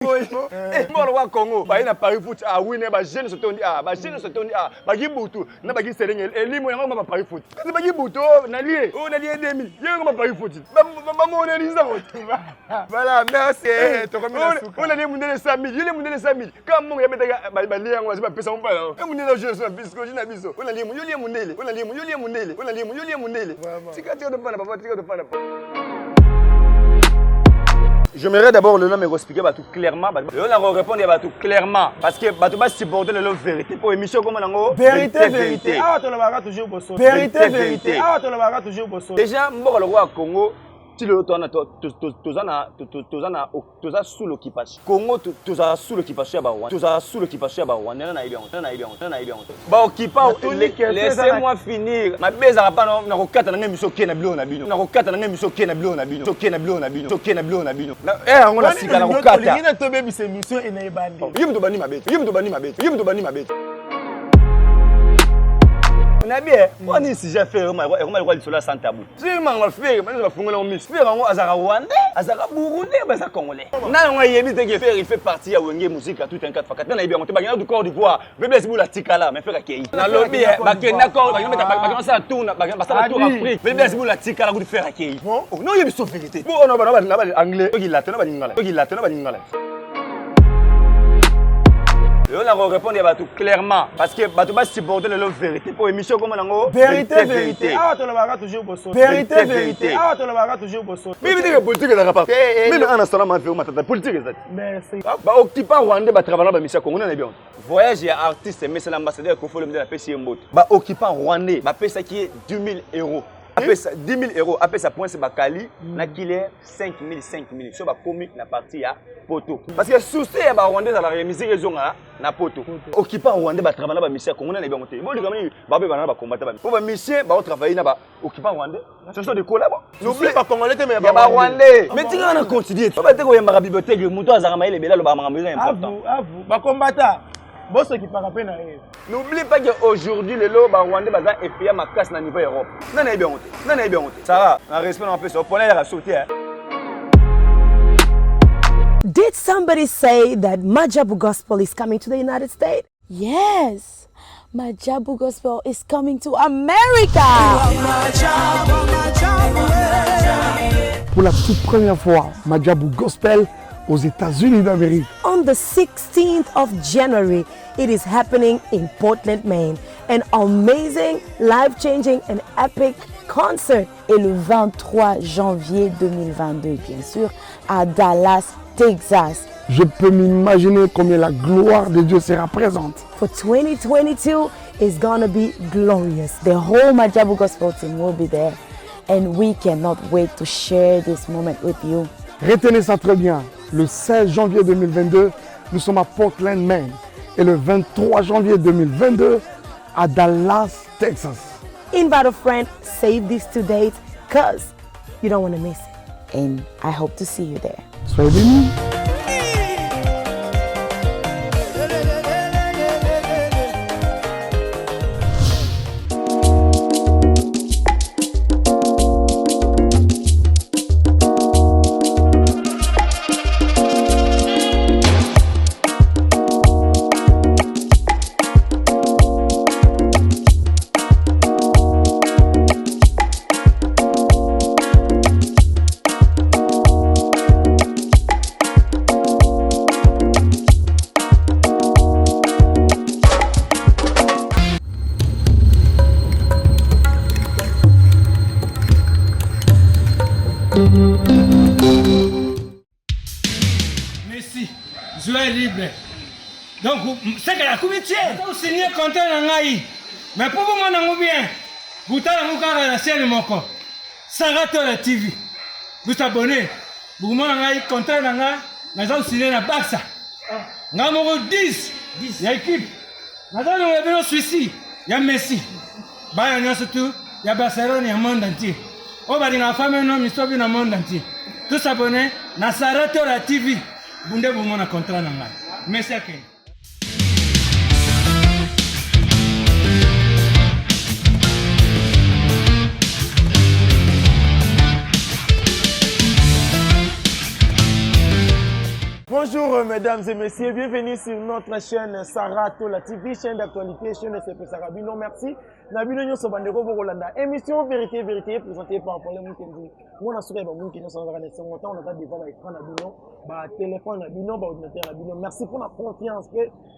Moi, le Congo, il y a Paris foot, ah oui, il y a jeune se tourne, ah, jeune se tourne, ah, il Boutou, il y a Sérène, et lui, moi, il y a Paris foot. Il y a Boutou, on a lié 2000, il y a Paris foot. Maman, on a dit ça. Voilà, merci. On a dit mon 100 000, il y a mon 100 000. Quand mon gars m'a dit, on va pas ça, on va là. On a dit, je suis un biscuit, je suis un biscuit. On a dit, on a dit, mon délai, on a dit, on a dit, mon délai, on a dit, on a dit, mon délai. C'est quand tu as de pas, tu as de pas. J'aimerais d'abord le nom me expliquer tout clairement. On a répondu à tout clairement parce que tu vas supporter la vérité pour émission comme on vérité. Ah, tu l'as toujours bossé. Vérité. Ah, tu l'as toujours bossé. Déjà, moi le roi Congo, tu le as sous l'occupation. Congo, tu as sous l'occupation à Rwanda. Tu as sous l'occupation à Rwanda. Bah occupant, laissez-moi finir. Ma baise à pas na rokata na ngemiso ke na bilo na bino. Na rokata na ngemiso ke na bilo na bino. Ke na bilo na bino. Ke na bilo na bino. On a sika na rokata. Ina to be mise mission ina ibandi. Yimto bani mabete. Yimto bani mabete. Yimto bani mabete. On a bien, on dit si j'ai fait un mal sur la sans tabou. Si je m'en fais, je vais faire un mis. Faire un Azara Rwandais, Azara Burundais, Azara Congolais. Non, il fait partie à Wenge Musique à tout un 4x4. Non, il y a un du Côte d'Ivoire. Bébé, c'est pour la Tikala, mais faire à qui? Dans le lobby, d'accord, ça tourne, ça tourne Afrique. Bébé, c'est pour la Tikala, vous faire à qui? Non, il y a une vérité. Bon, on va anglais. Il a on a répondu à tout clairement parce que tu vas supporter la vérité pour émission comme on vérité. Ah, tu l'as toujours bossé. Vérité. Ah, tu l'as toujours bossé. Mais il dit que politique est pas. Mais en instant ma fait ma politique est ça. Merci. Bah occupant Rwanda ba travailler ba mission Congo na bien. Voyage et artiste mais c'est l'ambassadeur qu'il faut le de la PCI Mboto. Bah occupant Rwandais ba paye ça qui est 10 000 €. Après ça 10 000 €, après ça point c'est Bakali, na qu'il est 5 000. So ba commis na partie à poto. Parce que souci ba Rwandais dans la remise raison na poto. Occupant Rwandais ba travailler ba mission Congo na bien monter. Bon les ba ba combattre ba. Pour ba mission ba travailler na ba occupant Rwandais. Ce sont des collabs. N'oublie pas Congolais mais ba Rwandais. Mais tu on continue. Ba te ko yamba bibliothèque muto azara maile bela lo ba makambo important. À vous. Ba combattant. Bon ce qui parle peine. N'oublie pas qu'aujourd'hui les lots ba Rwandais ba za FPA ma casse na niveau Europe. Non bien honte. Ça va, un respect on peut se prendre la sauter. Did somebody say that Majabu Gospel is coming to the United States? Yes, Majabu Gospel is coming to America. Pour la toute première fois, Majabu Gospel aux États-Unis d'Amérique. On the 16th of January, it is happening in Portland, Maine. An amazing, life-changing and epic concert. Et le 23 janvier 2022, bien sûr, à Dallas, Texas. Je peux m'imaginer combien la gloire de Dieu sera présente. For 2022, it's gonna be glorious. The whole Majabu Gospel team will be there. And we cannot wait to share this moment with you. Retenez ça très bien. Le 16 janvier 2022, nous sommes à Portland, Maine. Et le 23 janvier 2022, à Dallas, Texas. Invite a friend, save these 2 dates, because you don't want to miss it. And I hope to see you there. Soyez bénis. Merci. Joie libre. Donc, c'est que la comité, vous signez contrat dans l'AI. Mais pour vous, mon bien, vous avez la scène de mon corps. Sarah la TV. Vous abonnez. Vous avez contrat dans l'AI. Nous avons signé la Barça. Nous avons 10. Il y a équipe. Nous avons Suisse. Il y a Messi. Il y a surtout, il y a Barcelone, il y a le monde entier. On va dire que la femme est un homme, il sauve le monde entier. Tous abonnés, na Sarah la TV. Vous avez un contrat dans l'AI. Merci à qui. Bonjour mesdames et messieurs, bienvenue sur notre chaîne Sarato, la TV, chaîne d'actualité, chaîne de CP Sarabino. Merci. Nabino Nyo Sobandero Borolanda. Émission Vérité, Vérité, présentée par Paul Moukendi. Moi, on a souri à Bamoun qui nous sont organisés. On a devant l'écran Nabino, téléphone Nabino, ordinateur Nabino. Merci pour la confiance.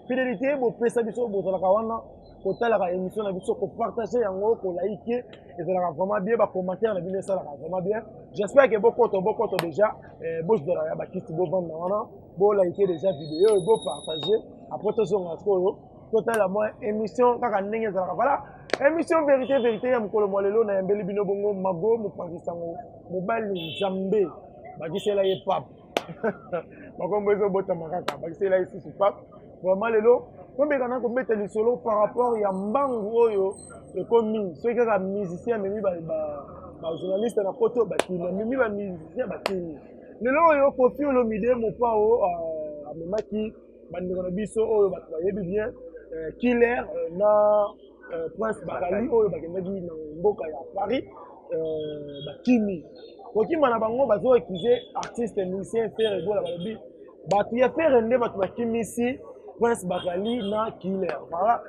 Fidélité, vous pouvez saluer sur votre Kawana. Pour la émission, pour partager en haut, pour liker. Et ça va vraiment bien, commenter Nabino, ça va vraiment bien. J'espère que beaucoup déjà, beaucoup de la Bakiti, beaucoup liker déjà vidéo, beaucoup partager. Après tout ça, on va totalement émission voilà émission vérité vérité ya mukolo molelo na yambeli bino bongo mago mupanzisango mobali Nzambe bakisela ye pap makombo ezo bota makaka bakisela ye sisi pap vraiment lelo tombekana kobeta lisolo par rapport ya mbangu oyo ekomi soki kaka musicien memi ba journaliste na poto bakina memi ba musicien bakini lelo oyo Koffi Olomide mopao amemaki bandeko na biso oyo bato bayebi bien Killer na Prince Bakali oyo bakendaki na mboka ya Paris bakimi kokima na bango bazo ekize artiste musicien faire ebola balobi bato ya faire nde bato bakimisi Prince Bakali na Killer voilà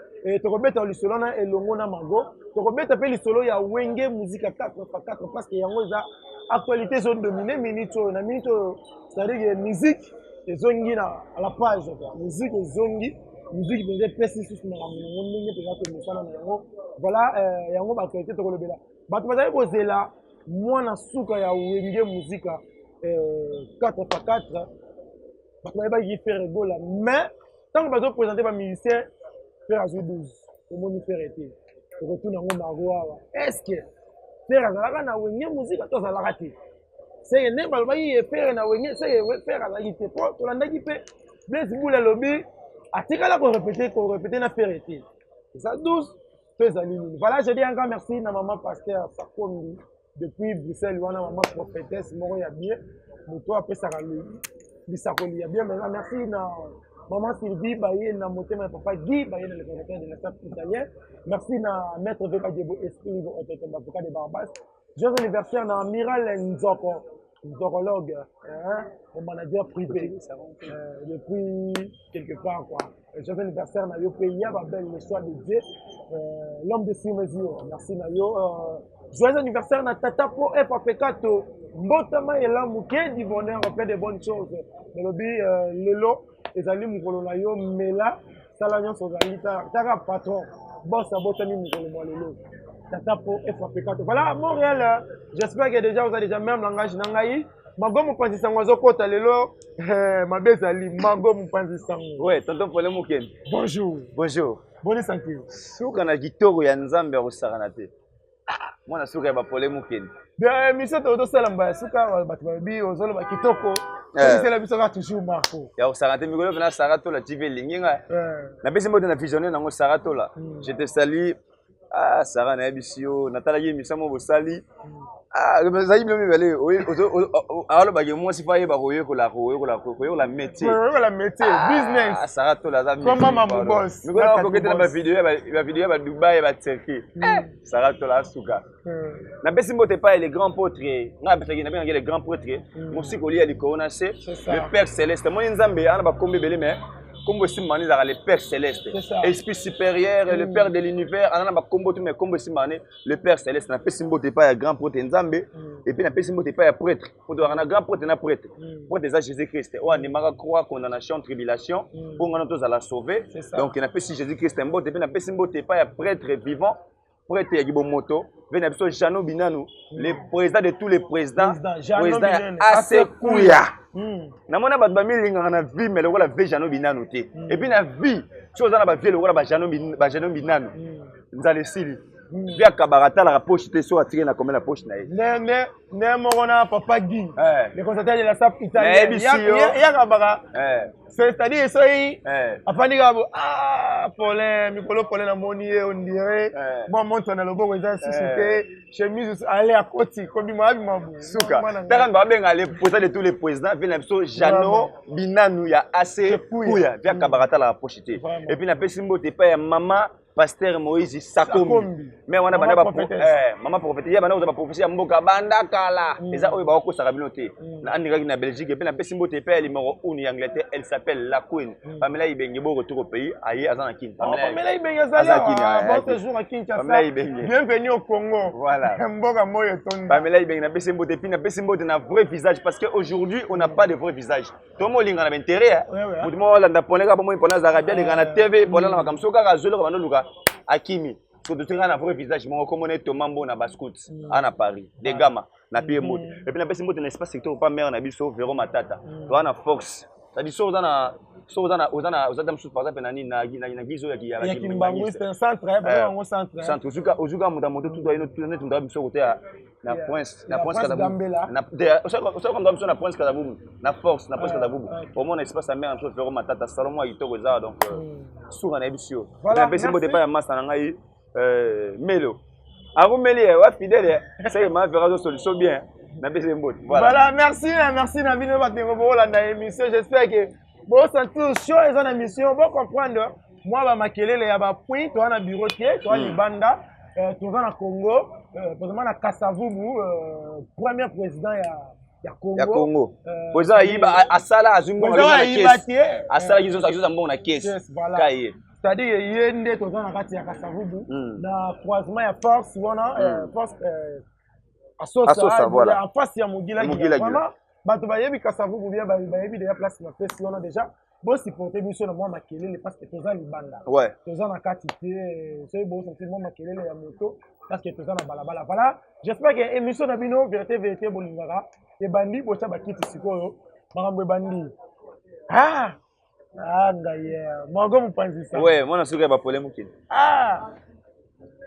tokobeta lisolo na elongo na mago tokobeta pe lisolo ya wenge musique 4x4 parce que yango eza actualité zone dominée minute na minute c'est-à-dire que musique ezongi na à la page quoi musique ezongi musique benze pesi sous makambo yango ndenge mpenza komesana na yango voilà yango baautorité tokolobela bato bazali kozela mwana suka ya wenge muzika 4x4 bato bayebaki faire ebola mais ntango bazopresente bamusicien faire azwi 12 omoni faire ete tokotuna yango mago awa est ce que faire azalaka na wenge muzika to azalaka te seke nde balobaki faire na wenge seke faire azalaki te po tolandaki mpe Blaise Boule alobi atikala qu'on répétait na vérité. Ça 12 voilà, je dis encore merci à maman pasteur Sakondi depuis Bruxelles, wana maman prophétesse moko ya bien. Moto après ça Bisakoli ya bien maintenant merci na maman Sylvie Baye na motema papa Guy Baye na le fondateur de la staff italien. Merci na maître Veka Djebo Esprit avocat de Barbas. Joyeux anniversaire na Amiral Nzoko. Neurologue, un manager privé, depuis quelque part quoi. Joyeux anniversaire Nayo Peya, Babel, le soir de Dieu, l'homme de sur mesure. Merci Nayo. Joyeux anniversaire na Tata Po FAP4, Mbotama et là Mouké du bonheur, fait de bonnes choses. Melobi Lelo, les amis Moukolo Nayo, Mela, Salagnon Sozalita, Tara Patron, Boss à Botami Moukolo Lelo. Tatapo FAP4. Voilà, Montréal, j'espère que déjà vous avez déjà même langage nangaï. Mago Moupanzi Sangozo Kota Lelo, ma bezali, Mago Moupanzi Sango. Ouais, tonton Paul Mouken. Bonjour. Bonjour. Bonne santé. Souka na gitoro ya Nzambe au Saranate. Moi na souka ba Paul Mouken. Bien, mission to salamba souka batbabi ozolo ba kitoko. C'est la mission toujours Marco. Ya au Saranate migolo na Sarato la TV linginga. Na besi mode na visionner nango Sarato la. Je te salue. Ah, Sarah na ebisio, natala ye misamo bosali. Ah, zayi blomi bale, alors ba moi si faye ba koyo ko la métier. La métier, business. Ah, Sarah to la za. Comment maman boss? Mais quand on regarde la vidéo ba Dubaï ba Turquie. Sarah to la suka. Na besi mbote pa les grands prêtres. Na betaki na bien les grands prêtres. Mosi ko li ali ko na se le Père céleste. Mon Nzambe ana ba kombe belé mais comme aussi mané dans le Père céleste, esprit supérieur, le Père de l'univers, on a combo tout mais comme aussi mané le Père céleste, n'a pas symbole pas un grand prêtre Nzambe et puis n'a pas symbole pas un prêtre. Pour on a grand prêtre na prêtre. Pour des Jésus-Christ, on ne m'a croire condamnation, tribulation, pour on a tous à la sauver. Donc n'a pas si Jésus-Christ un mot et puis n'a pas symbole pas un prêtre vivant. Prêtre Yagibo Moto, venu à Jano Binanu, le président de tous les présidents, président assez Kouya. Namona bat ba milinga na vie mais le la vie Jano Binanu te. Et puis na vie, chose na ba vie le ba Jano Binanu. Nzale sili. Via Kabarata la poche te so attirer na comme la poche na. Ne morona papa Guy. Le constateur de la staff italien. Ya Kabara. C'est-à-dire soyi afandi gabo Paulin Mikolo Paulin na moni on dirait moi monte na lobo eza suscité chemise aller à côté comme moi mabu suka takan ba benga les présidents de tous les présidents vient biso Jano Binanu ya assez Kouya via Kabarata la pochité et puis na pesi mbote pa ya maman Pasteur Moïse Sakombi. Mais on a maman prophétesse. Il y a bana oza prophétie mboka banda kala. Eza oyo ba ko sarabinote. Na andika na Belgique et puis na pesi mbote pe numéro 1 en Angleterre, elle s'appelle La Queen. Pamela Ibenge bo retour au pays, aye azana kin. Pamela Ibenge zali. Bon séjour à Kinshasa. Bienvenue au Congo. Voilà. Mboka moyo tonda. Pamela Ibenge na pesi mbote puis na pesi mbote na vrai visage parce que aujourd'hui on n'a pas de vrai visage. Tomo linga na intérêt. Mutumo la ndaponeka ba mo impona za rabia linga na TV, bona na makamsoka ka zolo ka banoluka. Akimi, so de tenir un vrai visage, mon commandé Tomambo na Bascout, à Paris, des gamma, na pied mode. Et puis na pesi mode dans l'espace secteur pas mer na biso Véro Matata. Toi na Fox. Ça dit Ozana sous par exemple na gizo ya ki ya Kimbangu c'est un centre, vraiment un centre. Centre ozuka muda moto tout doit notre tout biso côté na Prince Kadaboum. Ça comme dans na Prince Kadaboum, na Force, na Prince Kadaboum. Au moins espace à mer sur Véro Matata, Salomon Itoko za donc sur na biso. Na pesi mode pas ya massa na ngai Melo. Avant Meli wa fidèle, c'est ma faire solution bien. Voilà, merci Nabino Batengo pour la émission. J'espère que vous sentez chaud et en émission. Vous comprendre. Moi, je vais maquiller les point. Tu as un bureau qui est, tu as une banda, tu as un Congo, président à Kasavubu, premier président ya Congo. Président Asala Azungo na caisse. Asala Gizo Ambon na caisse. Voilà. C'est-à-dire yende tu as un kati ya Kasavubu na croisement ya force wana force Asosa, voilà. En face, il y a Mugila. Vraiment, bato bayebi Kasavubu bien bayebi déjà place na place on a déjà. Bon supporter mission na moi makelele parce que toza libanda. Ouais. Toza na katité, c'est bon sentir moi makelele ya moto parce que toza na balabala. Voilà. J'espère que émission na bino vérité bolingara et bandi bocha bakiti sikoyo. Makambo bandi. Ah ngaye. Mwango mupanzi ça. Ouais, moi na suka ba problème kini.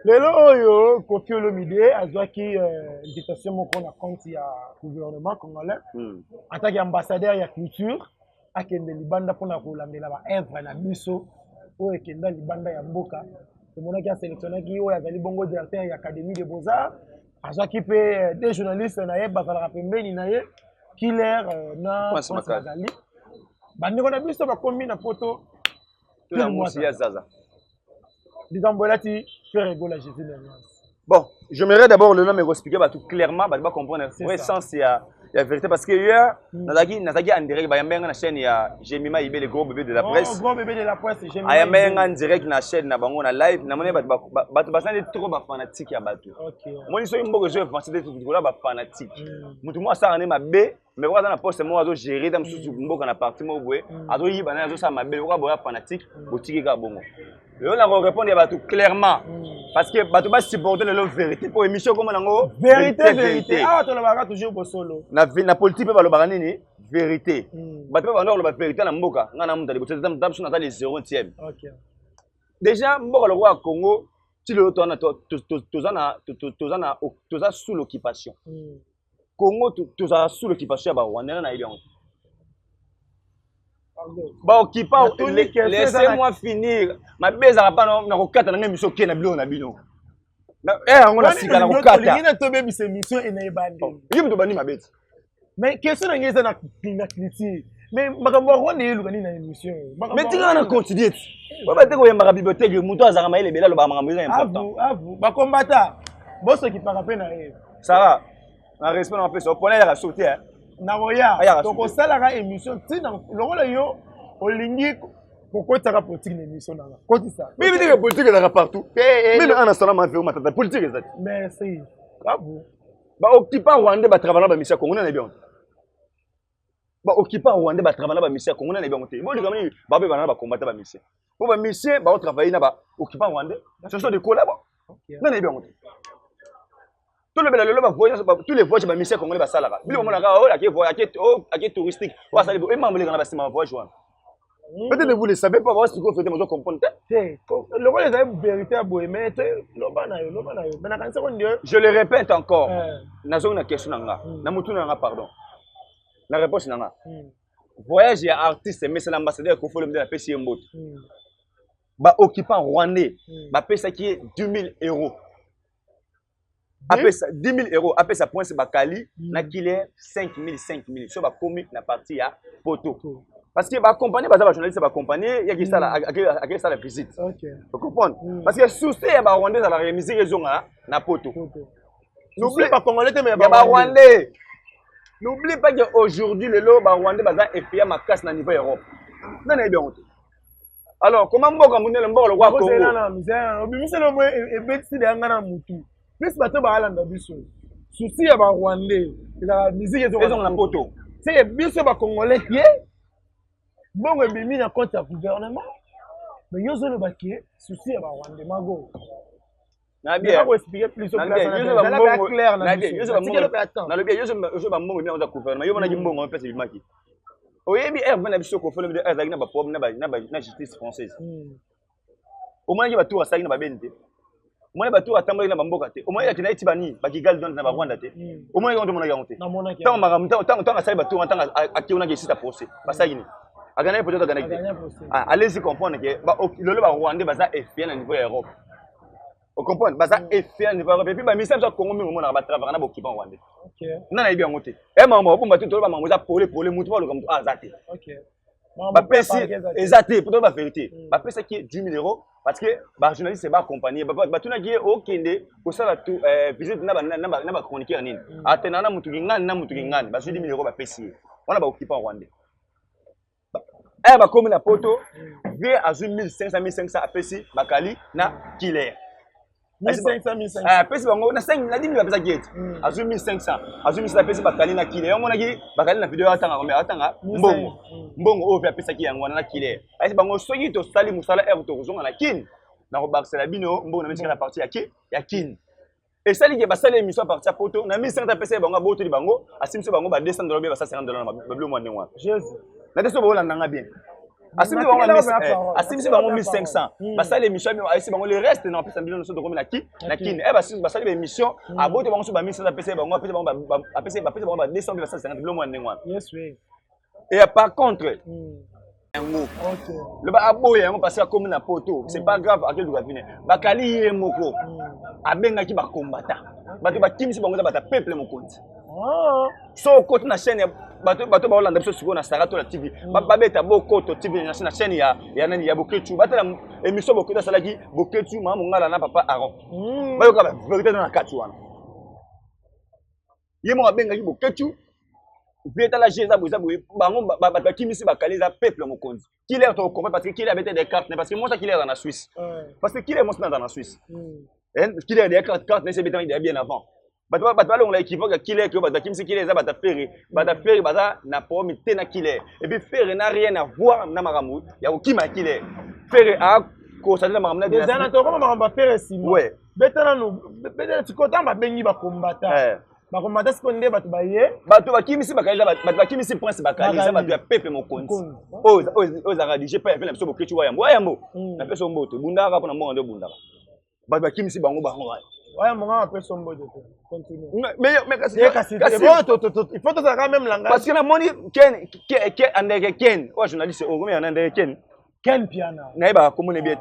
Lelo oyo Koffi Olomide azwaki invitation moko na compte ya gouvernement congolais en tant qu'ambassadeur ya culture akende libanda pona kolandela ba œuvre na biso oyo ekenda libanda ya mboka tomonaki asélectionnaki oyo azali bongo directeur ya Académie des Beaux-Arts azwaki pe des journalistes na ye bazalaka pembeni na ye Killer na Magali bandeko na biso bakomi na poto la musi ya Zaza. Bon, j'aimerais d'abord le nom expliquer tout clairement, bah comprendre le sens et la vérité parce que hier, Nazaki en direct, bah y'a une chaîne ya Jemima Ibé le gros bébé de la presse. Gros bébé de la presse, Jemima. Y'a même en direct na chaîne na bango na live, na monnaie bah trop bah fanatique ya bateau. Moi ils sont une bonne joueur français tout là bah fanatique. Moi ça en est ma B. Mais voilà dans la poste moi je gérer dans sous mboka na partie mo boé. Azo yi bana azo ça ma B, boya fanatique, botiki ka bongo. Et on a répondu à tout clairement parce que bateau va supporter la vérité pour émission comme on vérité. Ah tu l'as toujours pour solo. Na politique va le baranini vérité. Bateau va avoir la vérité na mboka ngana mutali bote dans sur na les 0e. OK. Déjà mboka le roi Congo si le toza sous l'occupation. Congo toza sous l'occupation ba Rwanda na ile. Bah occupant laissez-moi finir ma beza pas na kokata na émission qui na bilo na bino na on a sika na kokata ngina to bebi se mission ina ebandi yimto bani mabeti mais question na ngeza na critique mais makambo Rwanda yeluka ni na émission mais tinga na continuer ba te ko yamba bibliothèque muto azaka maile bela lo ba makambo important avu ba combattant boso qui para pe na Sarah en respect en fait on prenait la sauter na roya donc ça la émission tina lokola yo olingi kokotaka politique na émission nanga koti ça mais que politique là partout même en instant ma fait matata politique exact merci bravo ba occupant Rwanda ba travailler ba mission Congo na bien ba occupant Rwanda ba travailler ba mission Congo na bien te bon comme ni ba be ba combattre ba mission pour ba mission ba travailler na ba occupant Rwanda ce sont des collabs na bien tout le monde va voyager tous les voyages ba mission congolais ba salaka bili mona ka o la touristique wa sali et membre les na ba voyage wana peut-être vous ne savez pas voir ce qu'on fait moi comprendre le rôle des vérité boy mais lobana yo mais na kanisa ko ndio je le répète encore nazo na question nanga na mutu nanga pardon la réponse nanga voyage ya artiste mais c'est l'ambassadeur ko faut le de la PCM Mbot ba occupant rwandais ba pesa qui est 2000 €. Après ça 10 000 €, après ça point c'est Bakali, na qu'il est 5 000. So ba komi na partie ya poto. Parce que accompagner les journalistes, accompagner, il y a qui ça la visite. Vous comprenez? Parce que souci il y a des Rwandais à la remise raison na poto. N'oublie pas Congolais mais il y a Rwandais. N'oublie pas qu'aujourd'hui le lot Rwandais baza effet ma casse na niveau Europe. Non est bien. Alors comment mboka munele mboka le Congo? C'est là na misère. Obimisa le moi et beti de ngana mutu. Plus bato ba alanda biso. Souci il y a Rwandais. La musique raison na poto. C'est biso ba Congolais qui est bon et bimi na compte gouvernement. Mais yo zo le baké souci ya ba Rwanda mago. Na bien. Pas expliquer plus au clair. Na clair na bien. Yo na le bien yo ba mbongo bien on gouvernement. Yo na mbongo on peut se bimaki. Oyebi bana biso ko folo de azaki na ba problème na justice française. Au moins ki ba tour asaki na ba bente. Au moins ba tour atambali na ba mboka te. Au moins yakina iti bani ba kigali dans na ba Rwanda te. Au moins on demona garantie. Tant maramta tant asali ba tour tant akiona ki sita procès. Basaki ni. Agana peut-être agana. Allez-y comprendre que le Rwandais baza effet na niveau Europe. Vous comprenez? Baza effet na niveau Europe. Et puis ba mission ça Congo mingo na ba travailler na bokipa Rwandais. OK. Na bien ngote. E mama ko mbatu to ba mama za pole mutu ba lo comme azate. OK. Ba pesi ezate pour ba vérité. Ba pesa qui 10 000 € parce que ba journaliste ba accompagner ba tuna qui au kende ko sala tout visite na ba chroniqueur nini. Atenana mutu ngani ba 10 000 € ba pesi. On a ba okipa Rwandais. Eh bah comme na poto, vers à 1500 à Pessi, Bakali na Killer. 1500. Ah Pessi bango na 5 na 10 000 pesa gate. À 1500, à 1500 Pessi Bakali na Killer. On mona ki Bakali na vidéo atanga mbongo. Mbongo o vers pesa ki yango na Killer. Ai bango soki to sali musala er to zonga na kin. Na ko Barcelona bino mbongo na mesika na partie ya kin. Et ça li ke basale émission à partir poto na 1500 Pessi bango boto di bango, asimso bango ba $200 ba $150 na bablo mo ndengwa. Jésus. La question est bien. Asimsi bango 1500. Basa l'émission mais bango le reste non plus million de na ki na kin. Eh basa l'émission a boto bango so ba 1500 PC bango PC bango ba PC bango 200 250 bilo mo ndengwa. Yes oui. Et par contre OK. Le ba aboya mo parce que comme na poto, c'est pas grave à quel doit venir. Bakali yemoko. Abenga ki ba combattant. Bato ba kimisi bango za bata peuple mo compte. So côté na chaîne bato ba Hollande biso siko na Sarato la TV ba beta boko to TV na chaîne ya nani ya Boketu bata émission Boketu salaki Boketu mama ngala na papa Aaron ba yoka ba vérité na kati wana yemo abenga ki Boketu veta la jeza boza boye bango ba kimisi ba kaliza peuple mo konzi killer to comprendre parce que killer avait des cartes parce que moi ça killer dans la Suisse parce que killer moi dans la Suisse et killer des cartes ne c'est bien avant. On l'a équivoque killer que bata kimsi killer za bata ferry baza na pomme tena killer et puis ferry n'a rien à voir na maramu ya okima killer ferry a ko ça na maramu na déjà na to comme maramba ferry simo ouais betana no betana tikota ba bengi ba combattant ba combattant ce qu'on dit bato ba ye bato ba kimisi bakaliza bato ba kimisi prince bakaliza bato ya pepe mo konti aux aradi j'ai pas fait l'abso boketu wa yambo na peso mboto bundaka pona mbongo ndo bundaka bato ba kimisi bango ouais, mon gars, après son mot de continue. Mais il faut que ça même langage. Parce que la monnaie, Ken, ouais, journaliste, au moins, Ken Piana. Naïba, comment on est bien.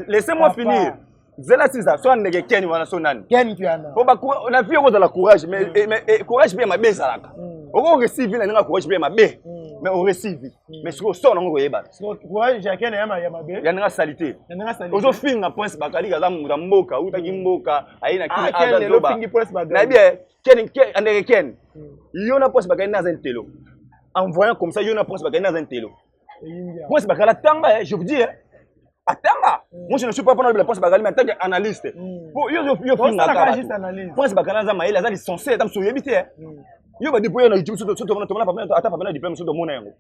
Laissez-moi finir. Zela Sisa, soit on Ken ou on Ken Piana. On a vu de la courage, mais courage bien ma baisse. On récit, on a courage bien ma baisse. Mais on récit. Mais ce qu'on sort, on va y aller. Courage, j'ai qu'un yama baisse. Il y a une salité. Aujourd'hui, film na point bakali gaza mboka utaki mboka aina kile aza zoba na bien ken américaine yona point bakali na zentelo en voyant comme ça yona point bakali na zentelo point bakala tanga je vous dis atanga moi je ne suis pas pour la point bakali mais en tant qu'analyste pour yo film na point bakala za maila za licencié tam so yebite yo ba déployer na YouTube surtout on a pas ata pas diplôme sur mona yango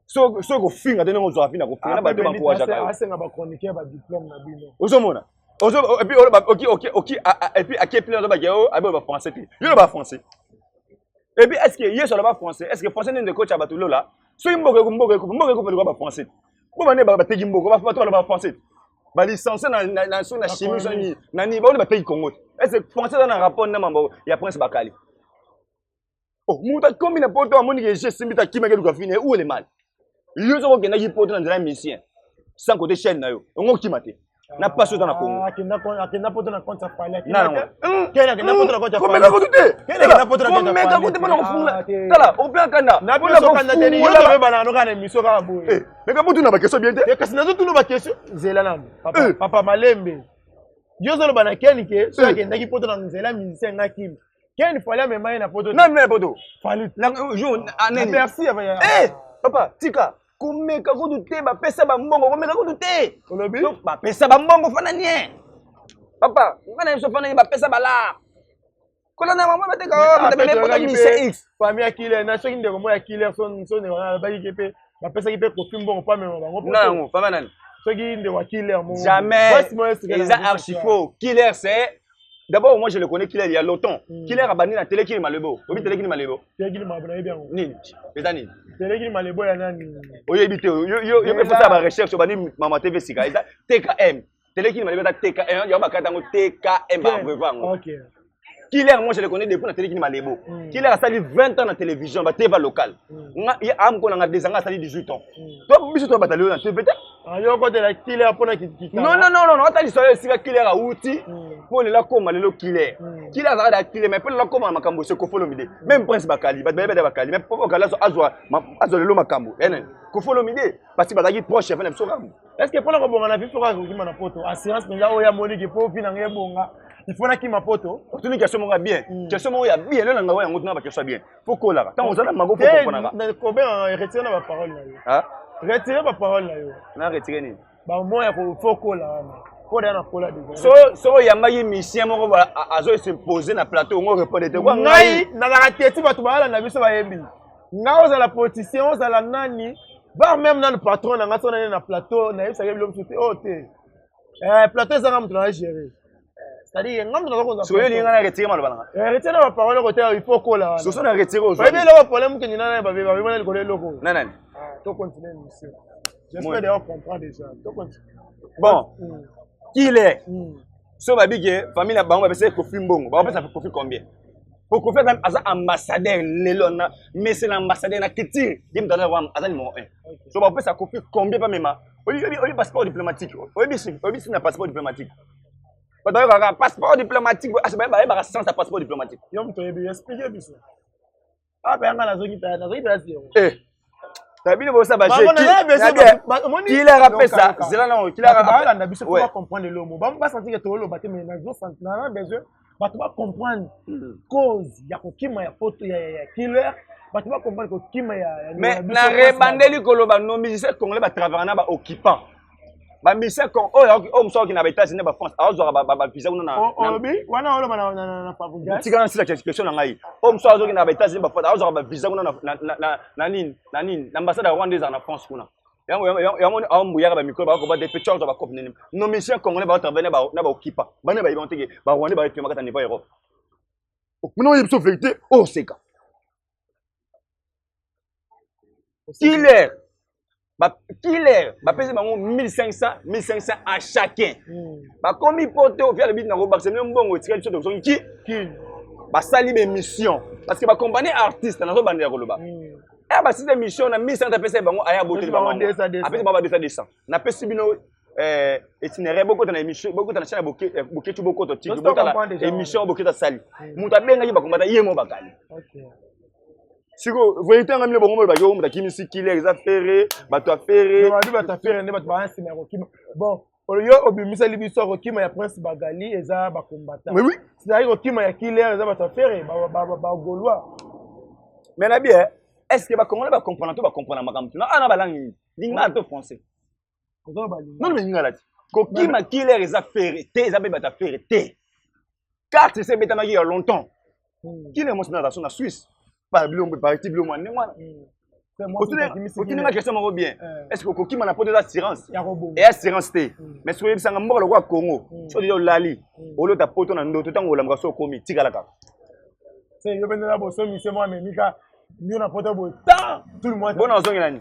so go finga tena ngo zo afina go finga ba ba encourage ka asenga ba chroniquer ba diplôme na bino ozomona et puis OK et puis à quel plan ba gao abo ba français yo ba français et puis est-ce que hier sur le ba français est-ce que français n'est de coach à batulo là so imboke ko ba français bo ba ne ba tegi mboko ba fa to ba français ba licencié na chimie na ni ba ba tegi Congo est-ce que français dans un rapport na mambo ya prince Bakali oh muta combien de potes amoni que j'ai simbita kimeke du fini où est le mal yo zo ko na yipoto na ndra mission sans côté chaîne na yo ngo kimate na passe dans la Congo. Akenda poto na compte afale. Non. Quel akenda poto na compte afale. Comment écouter? Quel akenda poto na compte afale. Comment écouter pendant fungula? Tala, on peut kanda. Na poto kanda teni. Yo ba bana no kana miso ka boye. Eh, mais quand tu n'as pas question bien. Et kasi nazo tu no ba question. Zela nam. Papa Malembe. Yo zo lo bana kenike, so akenda ki poto na nzela musicien ngakim. Ken fallait me mailler na poto. Non mais poto. Falut. La jour anene. Merci Eh, papa, tika. Komeka ko dute ba pesa ba mbongo, komeka ko dute. Olobi? Ba pesa ba mbongo fana nie. Papa, ngana so fana ba pesa ba la. Kola na mama bateka o, mtabele poto mi CX. Famille killer na soki ndeko moya killer son ne wana ba kipe. Ba pesa kipe ko fimbo pa me bango. Non, fama nani. Soki ndeko killer mo. Jamais. Ils a archi faux. Killer c'est d'abord moi je le connais Killer il y a longtemps. Killer a banni la télé qui malebo. Obi télé qui malebo. Télé qui malebo bien. Nini? Bezani. Télé qui malebo ya nani? Oyebite yo peut faire ba recherche sur bani Mama TV Sika. TKM. Télé qui malebo TKM, yo ba katango TKM ba brevango. OK. Killer moi je le connais depuis la télé qui malebo. Killer a sali 20 ans dans la télévision, ba TV local. Il a am ko na 2 ans a sali 18 ans. Toi biso to batalio na TV. Ah yo ko de la Killer pona ki. Non, attends l'histoire Sika Killer a outi. Pour le koma le Killer. Killer a da Killer mais pour le koma makambo se kofolo mide. Même Prince Bakali, ba bebe Bakali, mais pour kala so azwa le makambo. Enen. Kofolo mide parce que bazaki proche chef na biso kambo. Est-ce que pour la bonga na vifu ka ko kima na poto, assurance penza o ya moni ki po fina nge bonga. Il faut na kima poto. Tu ni question monga bien. Question monga ya bien, le nga wa yango na ba question bien. Faut ko la. Tant ozala mago faut comprendre na. Na ko ben retirer na ba parole na yo. Ah? Retirer ba parole na yo. Na retirer ni. Ba mo ya ko faut ko la. Ko da na ko la déjà. So yamba yi mission moko ba azo se poser na plateau ngo répondre te kwa ngai na la tete ba tu ba na biso ba yembi. Ngao za la politicien, za la nani. Ba même na le patron na ngaso na plateau na yebisa ke bilom tuti o te. Plateau za ngam tuna gérer. C'est-à-dire ngam tuna ko za. So yo linga na retirer ma lo bana. Retirer na parole ko te il faut ko la. So na retirer au. Ba bien le problème que ni na ba ba le ko le loko. Nanani. To continuer monsieur. J'espère d'ailleurs comprendre déjà. To continuer. Bon. Killer. So ba bige famille na bango ba pesa Kofi Mbongo. Ba pesa Kofi combien? Pour Kofi asa ambassadeur lelona, mais c'est l'ambassadeur na Kitiri. Dim dana wa asa numéro 1. So ba pesa Kofi combien pas même. Oli passeport diplomatique. Oli na passeport diplomatique. Ba doyo passeport diplomatique, asa ba sans passeport diplomatique. Yo mto yebi expliquer biso. Ah ben nga nazoki ta si. Tabi bo sa ba Killer rappelle ça, zela non, Killer rappelle na biso pour comprendre le mot. Ba pas sentir que to lo baté mais na zo sentir na besoin ba tu vas comprendre cause ya ko kima ya photo ya Killer, ba tu vas comprendre ko kima ya mais na rebandeli koloba no musicien congolais ba travailler na ba occupant. Ba musicien kon o mso ki na ba États-Unis ba France, azo ba visa na obi wana olo na fabuga. Tika na question na ngai. O mso azo ki na ba États-Unis ba France, azo ba visa na nini l'ambassade rwandaise en France kuna. Yango ambu ya ba micro ba ko ba depuis charge ba copine no musicien congolais ba travailler na ba occupant. Bana ba ibonte ba rwandais ba firma kata niveau Europe. Mino yipso vérité o seka. Killer. Killer, pèse 1500 à chacun. Comme il porte au fier le bit na robak, c'est même bon tirer sur de qui sali mes missions parce que compagnie artiste na robande ya koloba. Si des missions na 1100 pèse bango aya boté bango. Après baba 200. Na pèse bino itinéraire beaucoup dans émission, beaucoup dans chaîne boké tu beaucoup to tigre, beaucoup dans émission boké ta sali. Muta benga ba kombata yemo bakali. OK. Siko vérité ngam le bongo ba yo muta kimisi Killer za ferré ba to ferré ba to ferré ne ba to ba nsima ko kima bon yo obimisa libiso ko kima ya Prince Bagali eza ba combattant mais oui c'est-à-dire ko kima ya Killer eza ba to ferré ba gaulois mais na bien est-ce que ba congolais ba comprendre makambo na ana ba langi linga to français non mais linga lati ko kima Killer eza ferré te eza ba to ferré te carte c'est betama il y a longtemps Killer mo na Suisse par bilombo par petit bilombo ndengwana continue ma question moko bien est-ce que kokima na poto d'assurance et assurance te mais sur yebisanga mboka lokwa Congo so yo lali olota poto na ndoto tango lamka so komi tikala ka c'est yo benda bo so mission moi memika nyo na poto bo ta tout le monde bona ozongela ni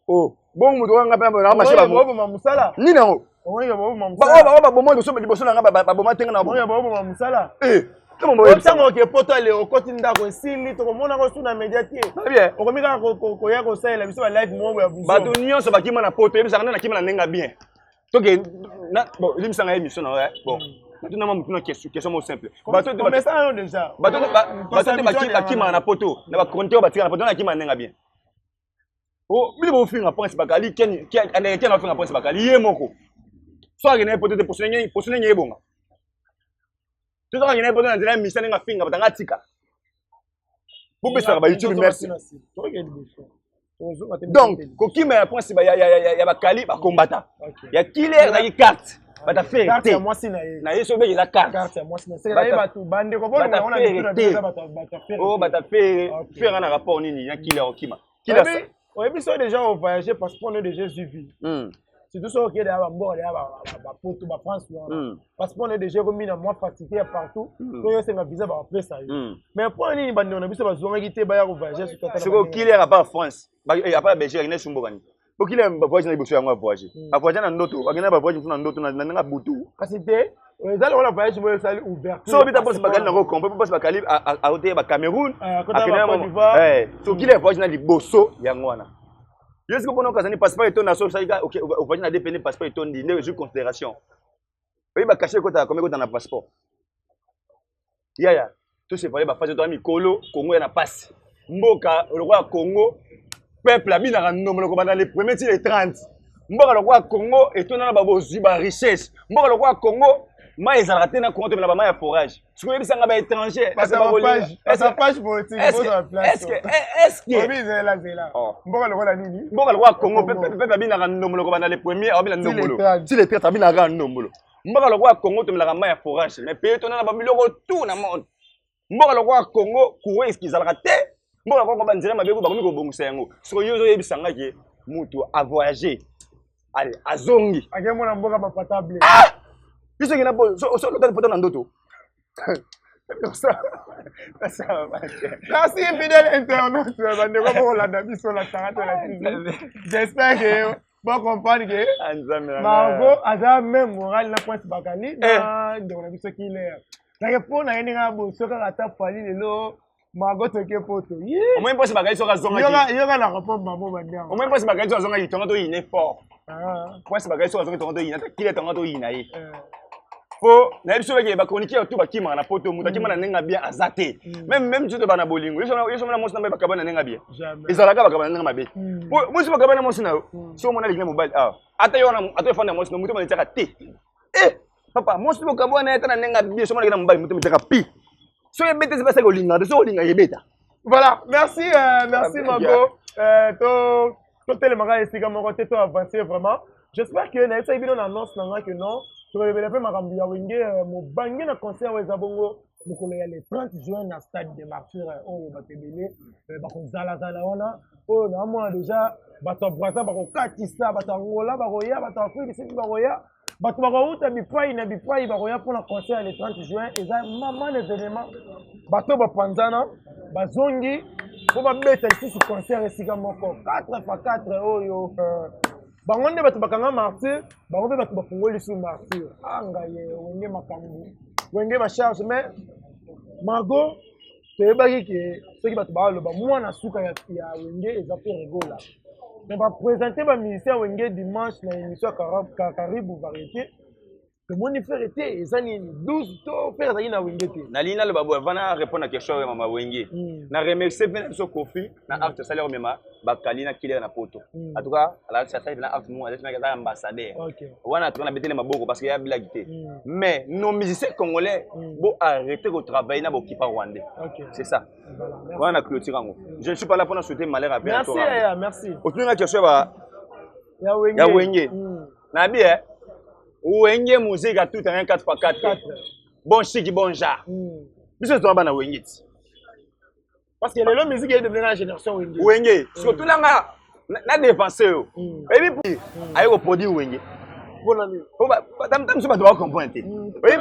oh bon muto nga pe na marché ba bo musala ni nango oyo bo musala ba bo mo so liboso na nga ba bo matenga na bo oyo bo musala Tango ke poto ale okoti ndako esili to komona ko suna médiatie. Bien. Okomika ko ya ko sala biso live mo ya buzo. Bato nyonso bakima na poto yebisa na kima na nenga bien. Donc, bon, il me semble émission, bon. Maintenant, je vais question simple. Comment ça déjà? Qui m'a na poto, na compter au bâtiment, na qui m'a n'enga bien. Oh, mais bon, fin rapport c'est pas Kali, qui a fait rapport c'est pas Kali, yé moko. Soit il y a poto de positionner yé bon. Tout ça il y a poto na mission nga finga batanga tika. Pour pesa ba YouTube merci. Donc, koki me rapport c'est ba ya ba Kali ba combattant. Ya killer na carte. Bata faire carte moi si na yeso be la carte moi si c'est là ba tu bande ko bon on a dit bata faire oh bata faire un rapport nini ya killer okima killer oui puis ça déjà on voyager parce qu'on est déjà suivi c'est tout ça qui est là bas ba poto ba France parce qu'on est déjà remis dans moi fatigué partout donc c'est un visa ba après ça mais pour nini bande on a biso ba zonga kité ba ya voyager sur c'est ko killer à part France à part Belgique ne sumbokani. Pour qu'il ait un voyage dans les bourses, un voyage. Un voyage dans l'auto, un voyage dans l'auto, dans un boutou. Parce que les gens ont voyage pour aller ouvert. So, vite après, c'est pas qu'on peut pas se caler à hauteur de Cameroun. À Côte d'Ivoire. So, qu'il ait voyage dans les bosso, yangwana. Est-ce que pendant que ça n'est pas et ton nation, ça y est, ok, au voyage n'a dépendé passeport et ton dîner, je considération. Oui, bah cacher quoi, combien dans un passeport. Ya, tout c'est pour les bafages de toi, Mikolo, Congo, y en a passe. Mboka, le roi Congo. Peuple a mis dans les premiers les 30. Mboka le roi Congo et tout dans la richesse. Mboka le roi Congo, moi ils ont raté dans compte de la maman forage. Ce que ça va étranger. Est-ce que Mboka le roi nini? Mboka le roi Congo peuple a mis dans les premiers si les 30 a mis dans nombre. Mboka le roi Congo tu me la maman forage mais pays tout dans la miloko tout dans monde. Mboka le roi Congo courir est-ce qu'ils ont raté? Bon, on va dire que bon sengo. So yozo yebisanga ke mutu a voyager. Allez, a zongi. Ake mona mboka ba patable. Ah! Biso kina po so l'autre poto na ndoto. Ça. Merci fidèle internaute, bande ko ko la biso la tarate la TV. J'espère que bon comprendre que Margot a même moral na point bakani na de la biso qui est. La répondre na yenga bo so ka ta fali lelo. Margot toke poto. Au moins pas bagai so ka zonga. Yoga la rapport babo bandia. Au moins pas bagai so zonga yitonga to yine fort. Pas bagai so zonga to yina ta kile tonga to yina yi. Po na biso ke ba chroniquer tout ba kima na poto muta kima na nenga bien azate. Même tu te bana bolingo. Yo na monsi na ba kabana nenga bien. Ezalaka ba kabana nenga mabe. Po monsi ba kabana monsi na yo. So mona ligna mobile ata yo fanda monsi no mutu ma tsaka te. Papa monsi ba kabana eta na nenga bien so mona ligna mobile mutu ma tsaka pi. Soyez bêtes, c'est pas ça que voilà, merci, merci Margot. Tout le monde a expliqué mon côté, tout avancé vraiment. J'espère que Naïsa Ibino annonce que non. Tu vas révéler ma rambia wenge, mon bangé na concert au Zabongo. Nous connaissons le 30 juin dans le stade de Martyrs au Batebele. Zala ona. Oh, non, moi déjà, Bato Brasa, Bato Katissa, Bato Angola, Baroya, Bato Afrique, c'est Baroya. Bato Baroya, Bipai, Nabipai, Baroya pour le concert le 30 juin. Et ça, maman, les éléments. Bato Bapanzana, Bazongi, pour mettre ici ce concert ici comme encore 4x4. Oh, yo. Bangonde Bato Bakanga Martyr, Bangonde Bato Bakongoli sous Martyr. Angaye, Wenge Makambu. Wenge Macharge, mais Margot, tu es bagé que ceux qui battent le bas, moi, na souka ya Wenge et ça fait rigoler. Mais va présenter ma ministère Wenge dimanche dans l'émission Caribou Variété. Le monde fait été et ça ni 12 to faire ça na Wenge. Na lina le babu avant répondre à question de maman Wenge. Na remercier bien so Kofi na acte salaire mema ba kalina killer na poto. En tout cas, là ça ça na acte nous avec na ambassadeur. OK. Wana tu na betele maboko parce qu'il y a blagité. Mais nos musiciens congolais bo arrêter de travailler na bo kipa rwandais. OK. C'est ça. Voilà clôture ngo. Je ne suis pas là pour nous souhaiter malheur à bien. Merci, merci. Autre na question ba ya Wenge. Na bien Wenge musique à tout un 4x4. Bon chic, bon genre. Biso to bana Wenge. Parce que la musique est devenue la génération Wenge. Wenge, surtout là na défenseur. Et puis ayo produit Wenge. Bon ami. Tam so ba doit comprendre. Et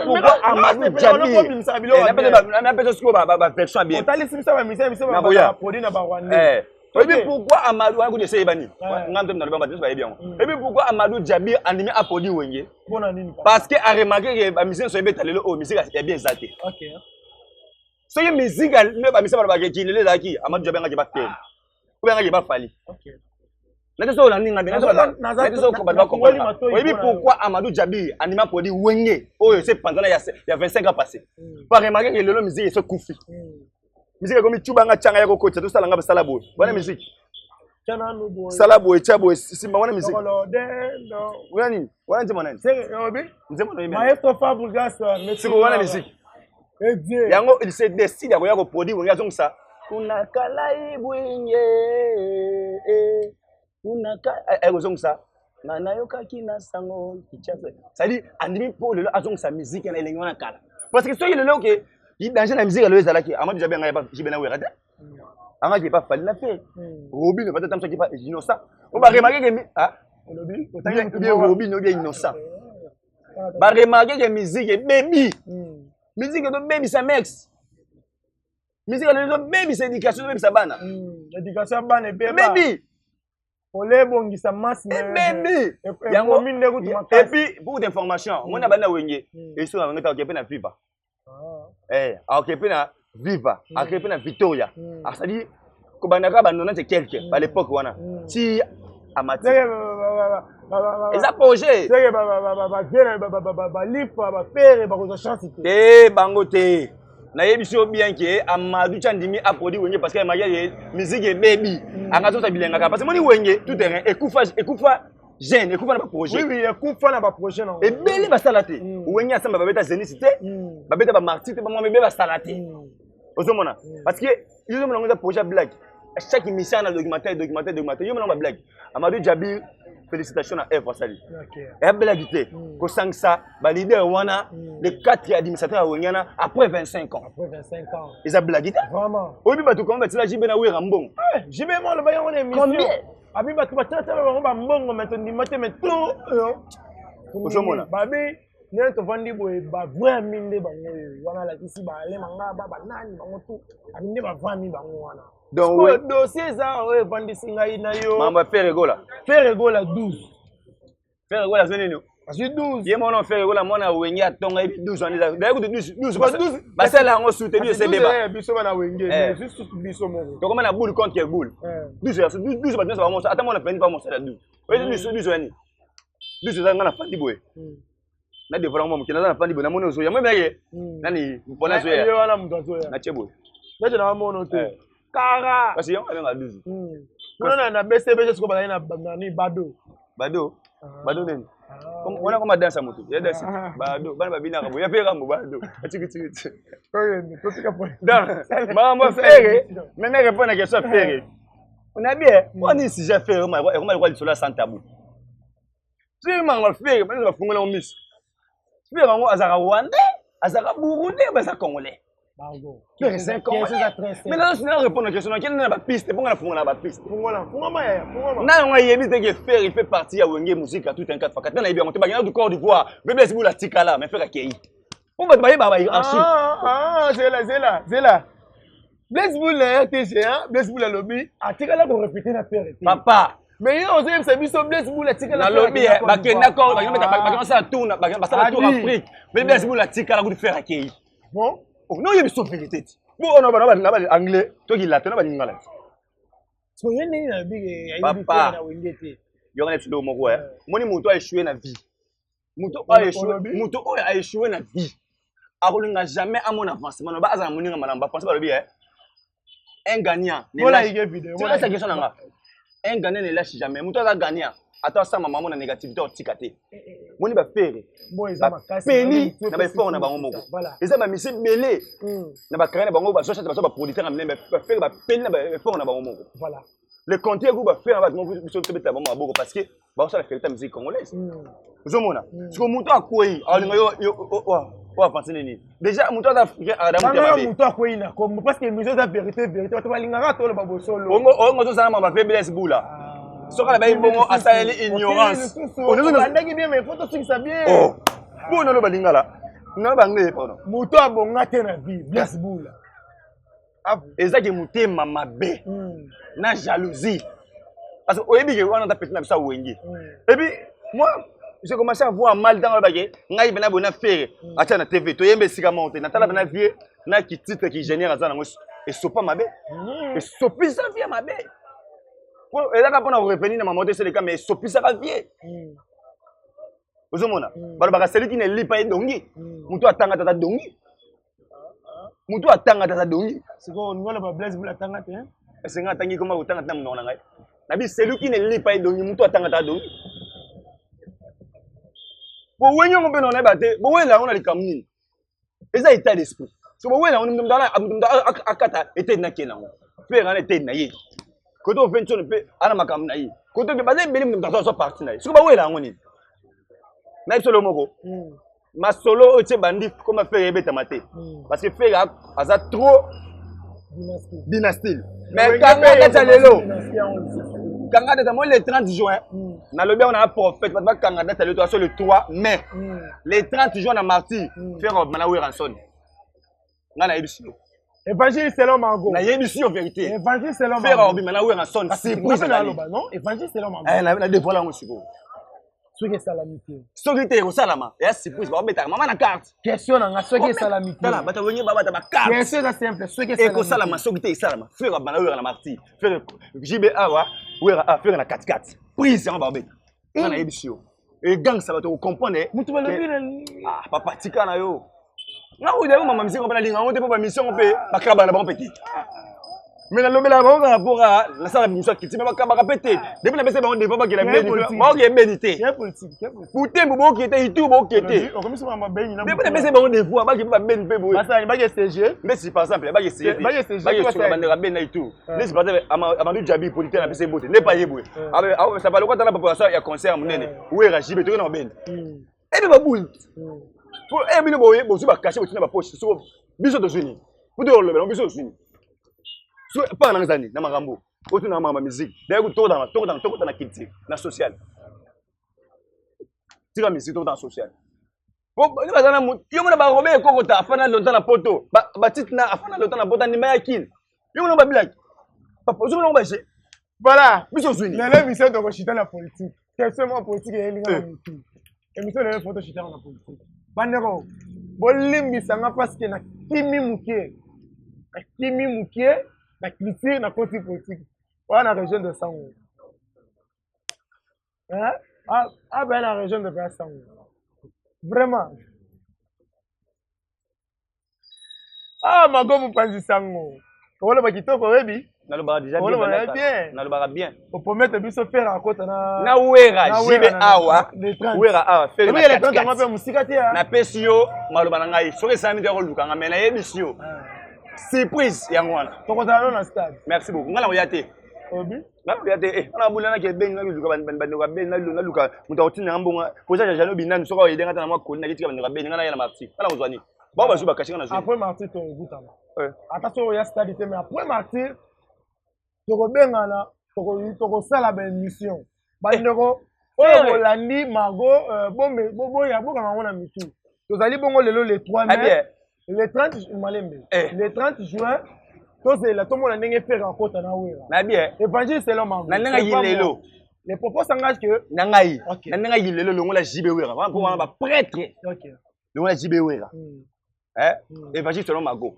pourquoi Amadou Djabi. On appelle ça ce ba version bien. On t'a laissé ça ba musique ba produit na ba Rwanda. Et puis pourquoi Amadou a essayé bani? Et puis pourquoi Amadou Djabi animé à produit Wenge? Parce que a remarqué que la musique soit bien la musique est bien zaté. OK. Ce que musique la musique ba qui les aki Amadou Djabi nga ba faire. Ou bien nga ba fali. OK. Pourquoi Amadou Djabi anima produit Wenge? Oh, c'est pendant il y a 25 ans passé. Par remarquer que le musique est ce koufi. Musique comme Tubanga Changa Yako Kocha, tout ça langa salabo. Voilà musique. Salabo et Chabo, c'est ma bonne musique. Voilà c'est mon nom. C'est mon nom. Maestro Fabregas, c'est quoi la musique? Yango il se décide à produire Wenge comme ça. Una kalai Wenge. Une ça. Ça dit, anime pour le azong sa musique et les gens kala. Parce que soyez le lot que il danger la musique le zalaki. Amadou Djabi nga pas jibena werade. Anga qui pas fallu la faire. Robin ne peut-être qui pas innocent. On va remarquer que ah Robin ou bien innocent. Va remarquer que musique est baby. Musique de baby ça mex. Musique de baby c'est éducation baby ça bana. Éducation bana baby. Olé bongisa masse mais et puis pour d'information moi na bana wenge et so na ngata okepe na viva okepe na viva okepe na Victoria ça dit ko banaka bandona c'est quelque à l'époque wana si amati les apogées c'est ba lifa ba père ba ko chance bangote na yebiso bien que Amadou Chandimi a produit Wenge parce que la musique est baby anga ça bilenga parce que moni Wenge tout terrain ekufa jeune ekufa na projet oui ekufa na ba projet non et beli ba salate Wenge asamba ba beta zenicité ba beta ba martite ba mama ba salate ozomona parce que yo mona ngoza projet blague chaque émission na documentaire yo mona ba blague Amadou Djabi félicitations à Eve Sali. Et blague ko sangsa ba leader wana le 4 administrateur à Wengana après 25 ans. Après 25 ans. Ils a blagué vraiment. Obi ba to comment ba jibe na wera mbongo. Jibe mo le ba on émission. Combien? Abi ba to ba tata ba mbongo maintenant maté mais trop. Ozomona. Babi ne to vandi boy ba 20 000 bango wana la kisi ba le manga ba nani bango tout. Abi ne ba 20 000 bango wana. Donc le dossier ça ouais vandi singa ina yo. Mamba faire regola. Faire regola 12. Faire regola zeneno. Parce que 12. Ye mon faire regola mona Wenge atonga 12 ans. D'ailleurs 12 ba sala ngo soutenir ce débat. Biso bana Wenge, mais juste biso mo. Donc comment la boule contre boule. 12 ba ça va monter. Attends moi la peine pas monter la 12. Oui 12 ani. 12 ça ngana fandi boy. Na développement mo kina na fandi boy na mona zo ya mo meye. Nani mpona zo ya. Yo wana mutazo ya. Na cheboy. Na na mono te. Kara. Parce que on a 12. On a BCB jusqu'au bala na ni Bado. Bado nini? On a comme danse à moto. Il y a danse. Bado, bana babina kabo. Il y a fait rambo Bado. Tiki. Donc, maman frère, même répondre à la question frère. On a bien. On est si j'ai fait comment le sur la sans tabou. Si maman frère, on va fondre en miss. Frère on azara Rwanda, azara Burundi, ba ça congolais. Mais 5 ans. Mais là, si on répond à la question, quelle est la piste? Pourquoi on a la piste? Pourquoi on a il fait partie à Wenge musique à tout un 4x4. On a bien monté du Côte d'Ivoire. Bébé c'est pour la tikala, mais faire accueillir. On va te bailler ah, c'est là. Blaise Boule RTG, hein? Blaise Boule lobby. Ah, tikala pour répéter la période. Papa. Mais on sait que c'est biso Blaise Boule tikala. La lobby, d'accord, ça tourne, ça tourne Afrique. Mais Blaise Boule tikala pour faire accueillir. Bon? Non, il y a une vérité. Bon, on a anglais, toi qui l'as, tu n'as pas papa, il y a un peu de mon roi. Mon mouton a échoué dans la vie. Mouton a échoué dans la vie. Il n'a jamais à mon avancement. Un gagnant. Un gagnant ne lâche jamais. Mouton a gagné. Attends ça maman na négativité otikate moni ba pere peli na ba fort na bango moko eza ba misi belé na ba créer na bango ba société ba producteur na ba faire ba peli na ba fort na bango moko voilà le compteur go ba faire ba mo biso te beta bango aboko parce que ba ça la faire ta musique congolaise uzomona siko muto akoyi alinga yo avancer nini déjà muto africain adam te ba muto akoyi na comme parce que musique la vérité ba to balingaka to le ba bosolo ongo to sana ma faiblesse bula. Ce qu'on a bien bon à ça ignorance. On a bien mais faut que ça bien. Oh. Bon non le balingala. Non bangé pardon. Muto abonga te na vie, Blaise Boule. Ezaki mutema mabe. Na jalousie. Parce que oyebi que on a tapé na ça Wenge. Et puis moi j'ai commencé à voir mal dans le baguette. Ngai bena bona faire. Acha na TV to yembe sika monter. Na tala bena vie na qui titre qui génère ça na et sopa mabe. Et sopi ça vie mabe. Et là, quand on revenir dans ma montée, c'est le cas, mais sopi ça va bien. Vous avez celui qui ne lit pas dongi. Moutou attend à ta dongi. Moutou attend à ta dongi. C'est quoi, on va blaze pour la tangate, hein? C'est un tangi comme autant à ta non. Nabi, celui qui ne lit pas dongi, moutou attend à ta dongi. Pour où on peut en abattre, pour où là on a les camins. Et ça, état d'esprit. So où là on nous donne à Kata, était naqué là. Faire un été naïf. Quand on fait une chose, on a ma cam naïf. Quand on fait pas des bénéfices, on doit partir naïf. So où là on est. Naïf solo moko. Ma solo, tu es bandit, comment faire ébé tamate. Parce que faire à ça trop dynastie. Mais quand on est à l'élo, quand on est à moi le 30 juin, dans le bien on a un prophète, quand on est à l'élo, sur le 3 mai, le 30 juin à Marty, faire un Malawi rançon. On a émission. Évangile selon Margot. Na émission vérité. Évangile selon Margot. Faire un Malawi rançon. C'est pour ça non? Évangile selon Margot. Eh, la dévoile on suko. Soki salamité. Soki te ko salama. Et surprise ba beta maman na carte. Question na soki salamité. Tala bata wenye baba ta ba carte. Question ça simple, soki salamité. Et ko salama soki te salama. Faire un Malawi na Marty. Faire JBA wa, wera a faire na 4-4. Prise en ba beta. On a émission. Et gang ça va te comprendre. Mutu ba lebi ah papa tika na yo. Na où d'ailleurs maman mission on pas linga on te pas mission on peut ba kraba na bon petit. Mais la lobela ba on rapport à la sala mission qui me ba ka péter. Depuis la bese ba on défend pas que la bénité. Ba on bénité. C'est politique, c'est politique. Pour te bo qui était itu bo qui était. On comme ça ma béni na. Depuis la bese ba on défend ba qui ba ben pe bo. Ba ça ba CG. Mais si par exemple ba CG. Ba CG ba bandera ben na itu. Laisse par exemple Amadou Djabi politique na bese bote. Ne pas yebwe. Ça va le quoi dans la population il y a concert munene. Où est Rajibe to na ben. Et bien ba boule. Pour un million de bois, vous cacher votre poche. Sur biso de Zuni. Vous devez le biso de Zuni. Sur pas dans les années, dans ma rambo. Autour de ma musique. D'ailleurs, tout dans la culture, dans la sociale. Tu vas musique tout dans la sociale. Bon, il va dans la il y a un robé kokota, afana longtemps na poto. Ba titna afana longtemps na poto ni mayakin. Il y a un blague. Papa, vous allez bacher. Voilà. Biso Zuni. La mission de rechuter la politique. C'est seulement politique et linga. Émission de photo chuter la politique. Bandero, bolimbisa nga parce que na kimi mukie na culture na côté politique. Voilà la région de Sango. Hein? Ah ben la région de Sango. Vraiment. Ah mago mu panzi Sango. Wala ba kitoko webi? Na lo ba déjà bien. Na lo ba bien. Au promettre biso faire à côté na wera jibe awa. Wera awa faire le 30 on va musika te. Na pesio maloba na ngai. Soki sami de ko luka nga mena émission. Surprise yango wana. Toko za na stade. Merci beaucoup. Ngala oyate. Obi? Na oyate on a bulana ke ben na luka ban na luka muta otina ngambonga. Poza jalo binani soka oyedenga tana mwa kolina kitika ban ben ngana ya na marti. Kala ozwani. Bon ba juba kashinga na zwi. Après marti to ngutama. Attention oya stade te mais après marti tokobengana tokosala baémission bandeko oyo bolandi Margot boboya bokanga ngo na mitu tozali bongo lelo le 3 mai le 30 malembe le 30 juin tozela tomona ndenge fere akota na wera na bien évangile selon Margot na ndenge yilelo les propos s'engagent que na ngai na ndenge yilelo longola jibe wera pour wana ba prêtre longola jibe wera évangile selon Margot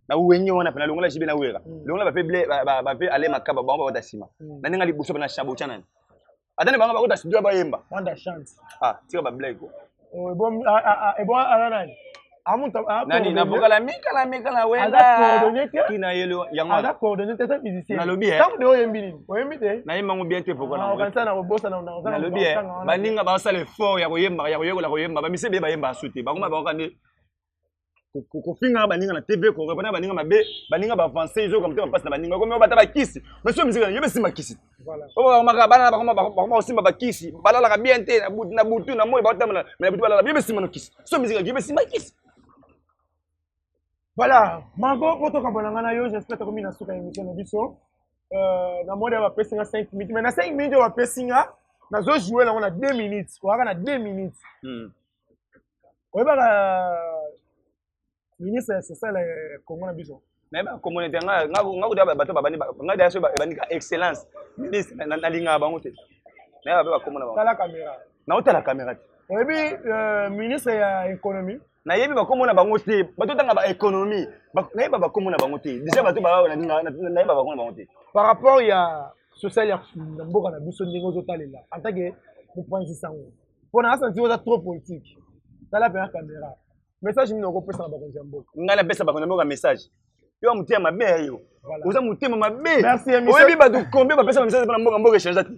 na wenye wana pena longola jibe na wera longola ba feble ba fe ale makaba ba ba dasima na ninga libuso na shabo chanani atane banga ba ko studio ba yemba wanda chance tika ba blague ko bon nani amunta nani na bokala mika na wenda kina yelo yango ada coordonner tete musicien na lobi tant de oyembi nini oyembi te na yemba ngo bien te poko na kansa na bossa na lobi ba ninga ba sala effort ya koyemba ya koyemba ba misebe ba yemba asuti ba kuma ba ko kande ko finga baninga na TV ko repana baninga mabe baninga ba avancer zo comme te passe na baninga ko me bata ba kisi monsieur muzika yebe sima kisi voilà o maka bana ba simba ba kisi balala ka bien te na butu na moi ba tamana mais butu balala yebe sima no kisi so muzika yebe sima kisi voilà Margot poto ka bonanga na yo j'espère que mina suka émission na biso na mode ba pesinga 5 minutes mais na 5 minutes ba pesinga na zo jouer na 2 minutes ko aka na 2 minutes oyeba ministre c'est ça le Congo na biso mais ba communauté nga kuda bato babani nga daso babani ka excellence ministre na linga bango te mais ba komona ba la caméra na ota la caméra et puis ministre ya économie na yebi ba komona bango te bato tanga ba économie na yeba ba komona bango te déjà bato ba na yeba ba komona bango te par rapport ya social ya mboka na biso ndenge ozotalela en tant que mopanzi sango mpona asanti oza trop politique tala mpe na caméra message nini okopesa na bakonzi ya mboka ngai napesa bakonzi ya mboka message yo motema mabe ya yo oza motema mabe oyebi bato combien bapesa ba message mpona mboka echange te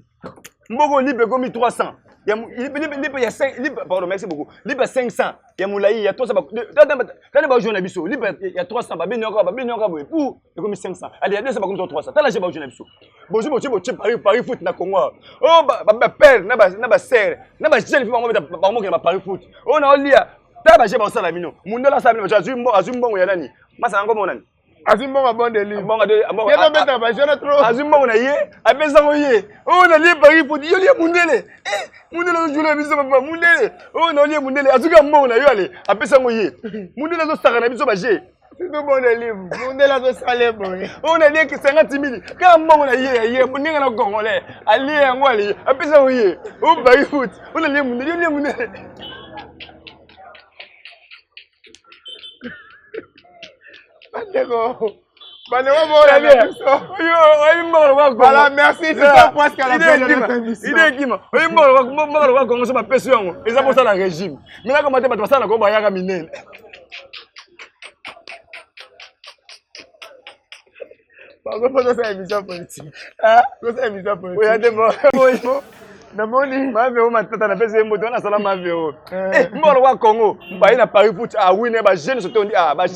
mboka libre ekomi 300 libre ya 5 pardon merci beaucoup libre 500 ya molai ya 300 tani bajoue na biso libre ya 300 babeni yoka boye pour ekomi 500 allez ya 200 bakomi 300 tala je bajoue na biso bozwi botie Paris foot na Congo oh bapere na basere na bajene fi bango na Paris foot oyo na olia tala baje baosala bino mundela asala bino azwi mbongo ya nani masala yango monani azimbonga bon de livre yeba beta bajana trop azimbonga na ye apesa ngo ye oh na lie Paris foot yo lie mundele mundele zo jula biso papa mundele oh na lie mundele azuka mbongo na yo ale apesa ngo ye mundele zo saka na biso baje c'est bon de livre mundele zo sale boye oh na lie 50,000 ka mbongo na ye ninga na congolais ali yango ale apesa ngo ye oh Paris foot oh na lie mundele Voilà, merci, c'est ça presque à la fin de notre émission. Namoni maveo matata na pesa mboto na sala maveo mbolo wa Congo bayi na Paris foot a win ba jeune sotondi ba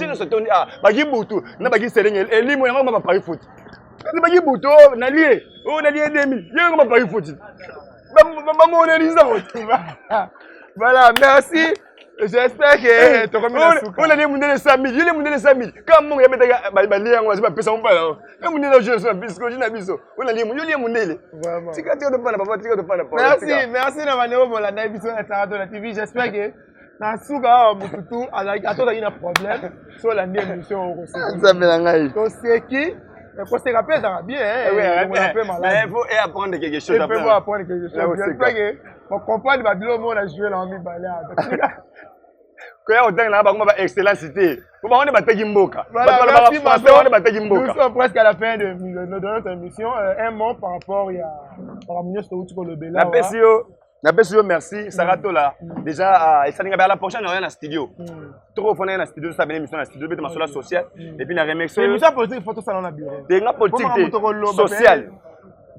gibutu na ba giselenge elimo yango ba Paris foot ba gibutu na lie 2000 yango ba Paris foot ba monelisa voilà merci. J'espère que tu as on a des mundele 5000 il est mundele 5000 quand mon ya betaka ba lie yango ba pesa mbala e mundele je so bisko jina biso on a lie mundele vraiment tika de pana papa tika de pana merci na baneo bola na biso na Sarato la TV j'espère que na suka mututu atoza ina problème so la ndie émission au ça me la ngai to seki ko se rappelle ça bien on a peu malade il faut apprendre quelque chose après il faut apprendre quelque chose j'espère que mon compagne babilo mo na jouer la mi balade koya otanga na bango ba excellence cité pour ba on bataki mboka on bataki mboka nous sommes presque à la fin de notre émission un mot par rapport à la ministre Outiko Lobela na pesio merci Sarato là déjà et ça n'inga la prochaine on est dans studio trop on est dans studio ça émission dans studio bête masolo social et puis na remercier émission politique photo salon na bureau de nga politique social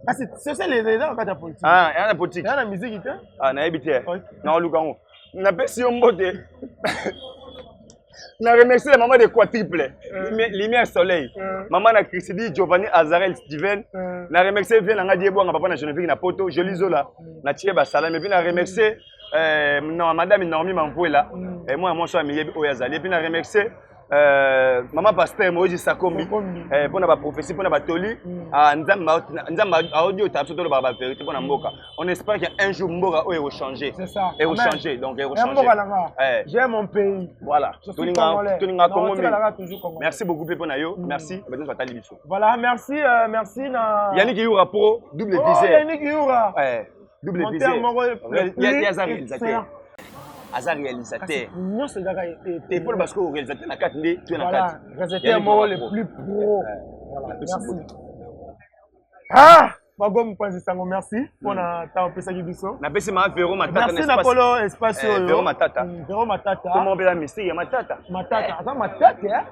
ah c'est social les gens quand politique ah et na politique et na musique ah na ebité na lukango na pesio mbote na remercier la maman de quadruple lumière soleil maman na Christine Giovanni Azarel Steven na remercier vient nga diebo nga papa na Geneviève na poto joli zola na tie ba salam et puis na remercier non madame Normi Mamvuela et moi so ami yebi oyazali et puis na remercier maman pasteur Moïse Sakombi pour na ba prophétie pour na ba toli nzamba audio tapso to ba vérité pour na mboka on espère qu'un jour mboka o va changer c'est ça et va changer donc va changer j'aime mon pays voilà toninga Congo merci beaucoup pour na yo merci ba nous atali biso voilà merci merci na Yannick Youra pro double visée Yannick Youra double visée il y a ça réalisateur Azar réalisateur. Non, c'est d'accord. Et pour parce que réalisateur na 4 ndé, tu es na 4. Réalisateur moi le plus pro. Voilà, merci. Ah, Magom Panzi Sango, merci pour na ta pesa biso. Na pesa ma Véro Matata. Merci Napolo espace Véro Matata. Véro Matata. Comment on la mystique Matata. Matata. Attends Matata.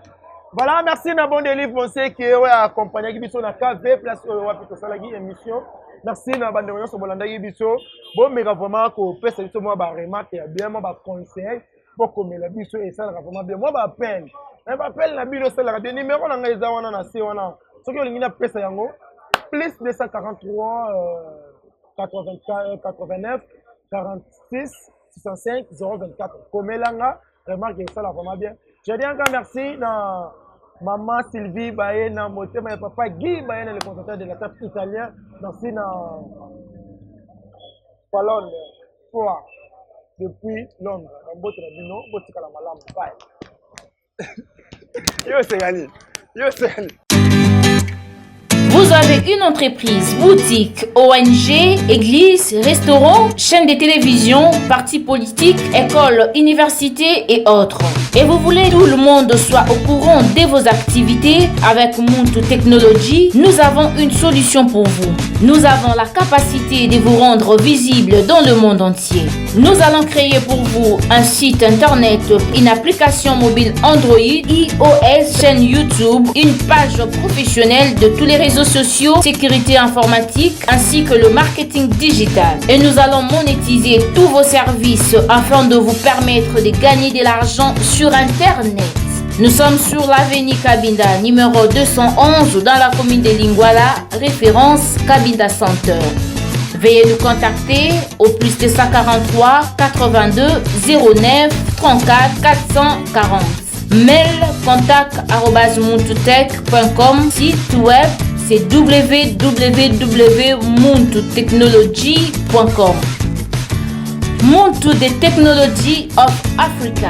Voilà, merci na bon délivre on sait que ouais accompagner biso na KV place wapito salagi émission. Merci na bande de so bolanda biso. Bon mais vraiment ko pesa biso moi ba remarque ya bien moi ba conseil pour comme la biso et ça vraiment bien moi ba appel. Na ba appel na bino ça la bien numéro na ngai za wana na se wana. Soki olingi na pesa yango plus 243 84 89 46 605 024 komelanga remarque ça la vraiment bien. Je dis encore merci na maman Sylvie Baye na motema et papa Guy Baye le concepteur de la table italien. Merci na Palon Foa depuis Londres. Mbote na bino botika la malamu bye. Yo c'est gagné. Yo c'est gagné. Vous avez une entreprise, boutique, ONG, église, restaurant, chaîne de télévision, parti politique, école, université et autres. et vous voulez que tout le monde soit au courant de vos activités avec Muntu Technology, nous avons une solution pour vous. Nous avons la capacité de vous rendre visible dans le monde entier. Nous allons créer pour vous un site internet, une application mobile Android, iOS, chaîne YouTube, une page professionnelle de tous les réseaux sociaux, sécurité informatique ainsi que le marketing digital. Et nous allons monétiser tous vos services afin de vous permettre de gagner de l'argent sur Internet. Nous sommes sur l'avenue Cabinda, numéro 211 dans la commune de Lingwala, référence Cabinda Center. Veuillez nous contacter au plus de 143 82 09 34 440. Mail contact@muntutech.com. Site web c'est www.muntutechnology.com. Muntu the Technology of Africa.